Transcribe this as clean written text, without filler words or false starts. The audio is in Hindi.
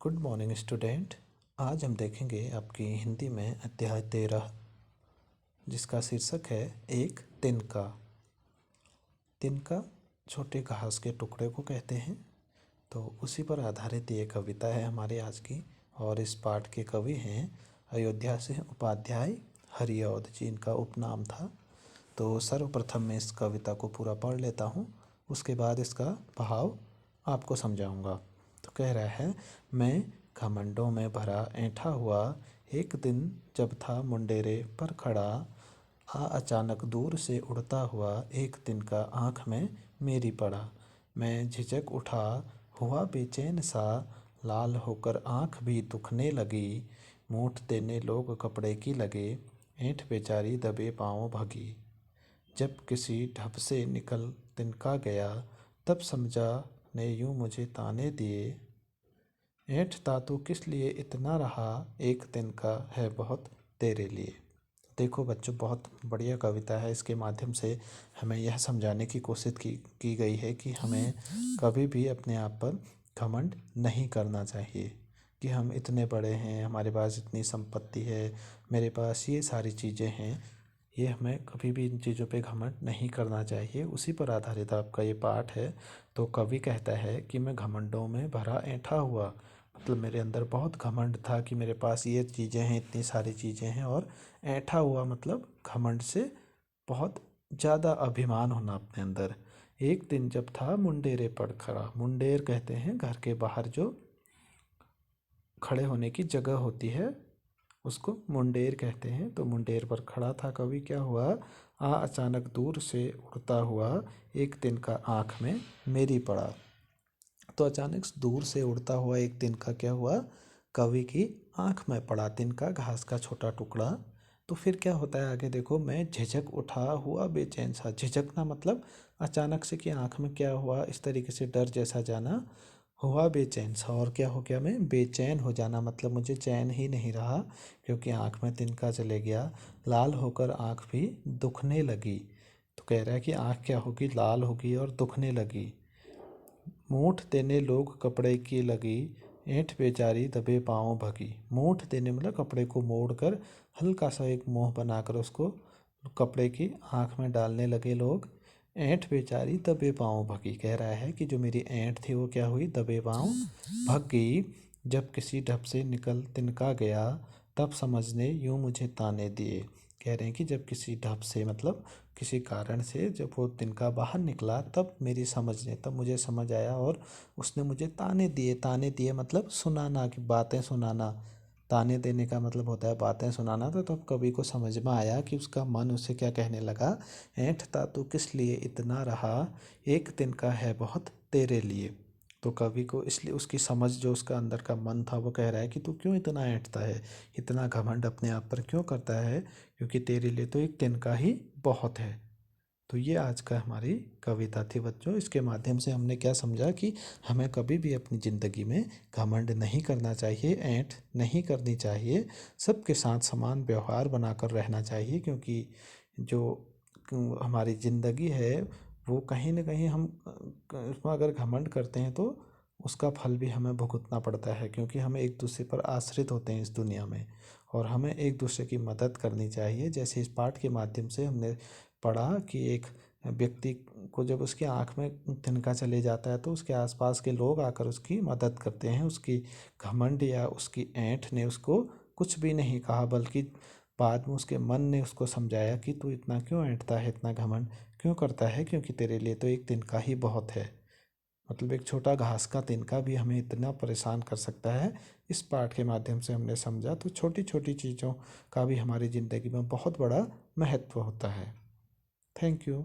Good morning student. आज हम देखेंगे आपकी हिंदी में अध्याय 13, जिसका शीर्षक है एक तिनका। तिनका छोटे घास के टुकड़े को कहते हैं। तो उसी पर आधारित ये कविता है हमारी आज की, और इस पाठ के कवि हैं अयोध्या से उपाध्याय हरिऔध जी, इनका उपनाम था। तो सर्वप्रथम मैं इस कविता को पूरा पढ़ लेता हूँ, उसके बाद इसका भाव आपको समझाऊंगा। तो कह रहा है, मैं घमंडों में भरा ऐंठा हुआ एक दिन जब था मुंडेरे पर खड़ा, अचानक दूर से उड़ता हुआ एक तिनका आँख में मेरी पड़ा। मैं झिझक उठा हुआ बेचैन सा, लाल होकर आँख भी दुखने लगी। मूठ देने लोग कपड़े की लगे, ऐंठ बेचारी दबे पाँव भगी। जब किसी ढब से निकल तिनका गया, तब समझा ने यूं मुझे ताने दिए। ऐंठता तू किस लिए इतना रहा, एक तिनका है बहुत तेरे लिए। देखो बच्चों, बहुत बढ़िया कविता है। इसके माध्यम से हमें यह समझाने की कोशिश की गई है कि हमें कभी भी अपने आप पर घमंड नहीं करना चाहिए कि हम इतने बड़े हैं, हमारे पास इतनी संपत्ति है, मेरे पास ये सारी चीज़ें हैं। ये हमें कभी भी इन चीज़ों पे घमंड नहीं करना चाहिए। उसी पर आधारित आपका ये पाठ है। तो कवि कहता है कि मैं घमंडों में भरा ऐंठा हुआ, मतलब मेरे अंदर बहुत घमंड था कि मेरे पास ये चीज़ें हैं, इतनी सारी चीज़ें हैं। और ऐंठा हुआ मतलब घमंड से बहुत ज़्यादा अभिमान होना अपने अंदर। एक दिन जब था मुंडेरे पर खड़ा, मुंडेर कहते हैं घर के बाहर जो खड़े होने की जगह होती है, उसको मुंडेर कहते हैं। तो मुंडेर पर खड़ा था कवि, क्या हुआ, अचानक दूर से उड़ता हुआ एक तिनका आँख में मेरी पड़ा। तो अचानक दूर से उड़ता हुआ एक तिनका क्या हुआ, कवि की आँख में पड़ा। तिनका घास का छोटा टुकड़ा। तो फिर क्या होता है आगे देखो, मैं झिझक उठा हुआ बेचैन सा। झिझकना मतलब अचानक से कि आँख में क्या हुआ, इस तरीके से डर जैसा जाना। हुआ बेचैन सा, और क्या हो गया, मैं बेचैन हो जाना, मतलब मुझे चैन ही नहीं रहा क्योंकि आँख में तिनका चले गया। लाल होकर आँख भी दुखने लगी। तो कह रहा है कि आँख क्या होगी, लाल होगी और दुखने लगी। मूठ देने लोग कपड़े की लगी, ऐंठ बेचारी दबे पाँव भगी। मूठ देने मतलब कपड़े को मोड़कर हल्का सा एक मोह बनाकर उसको कपड़े की आँख में डालने लगे लोग। ऐंठ बेचारी दबे पाँव भगी, कह रहा है कि जो मेरी ऐंठ थी वो क्या हुई, दबे पाँव भग गई। जब किसी ढब से निकल तिनका गया, तब समझने यूं मुझे ताने दिए। कह रहे हैं कि जब किसी ढब से मतलब किसी कारण से जब वो तिनका बाहर निकला, तब मेरी समझ ने, तब मुझे समझ आया और उसने मुझे ताने दिए। ताने दिए मतलब सुनाना, कि बातें सुनाना। ताने देने का मतलब होता है बातें सुनाना। तो तब कवि को समझ में आया कि उसका मन उसे क्या कहने लगा, ऐंठता तू किस लिए इतना रहा, एक तिनका है बहुत तेरे लिए। तो कवि को इसलिए उसकी समझ, जो उसका अंदर का मन था, वो कह रहा है कि तू क्यों इतना ऐंठता है, इतना घमंड अपने आप पर क्यों करता है, क्योंकि तेरे लिए तो एक तिनका ही बहुत है। तो ये आज का हमारी कविता थी बच्चों। इसके माध्यम से हमने क्या समझा कि हमें कभी भी अपनी ज़िंदगी में घमंड नहीं करना चाहिए, ऐंठ नहीं करनी चाहिए। सबके साथ समान व्यवहार बनाकर रहना चाहिए, क्योंकि जो हमारी ज़िंदगी है वो कहीं ना कहीं हम उसमें अगर घमंड करते हैं तो उसका फल भी हमें भुगतना पड़ता है, क्योंकि हम एक दूसरे पर आश्रित होते हैं इस दुनिया में। और हमें एक दूसरे की मदद करनी चाहिए। जैसे इस पाठ के माध्यम से हमने पढ़ा कि एक व्यक्ति को जब उसकी आँख में तिनका चले जाता है तो उसके आसपास के लोग आकर उसकी मदद करते हैं। उसकी घमंड या उसकी ऐंठ ने उसको कुछ भी नहीं कहा, बल्कि बाद में उसके मन ने उसको समझाया कि तू इतना क्यों ऐंठता है, इतना घमंड क्यों करता है, क्योंकि तेरे लिए तो एक तिनका ही बहुत है। मतलब एक छोटा घास का तिनका भी हमें इतना परेशान कर सकता है। इस पाठ के माध्यम से हमने समझा। तो छोटी छोटी चीज़ों का भी हमारी ज़िंदगी में बहुत बड़ा महत्व होता है। Thank you.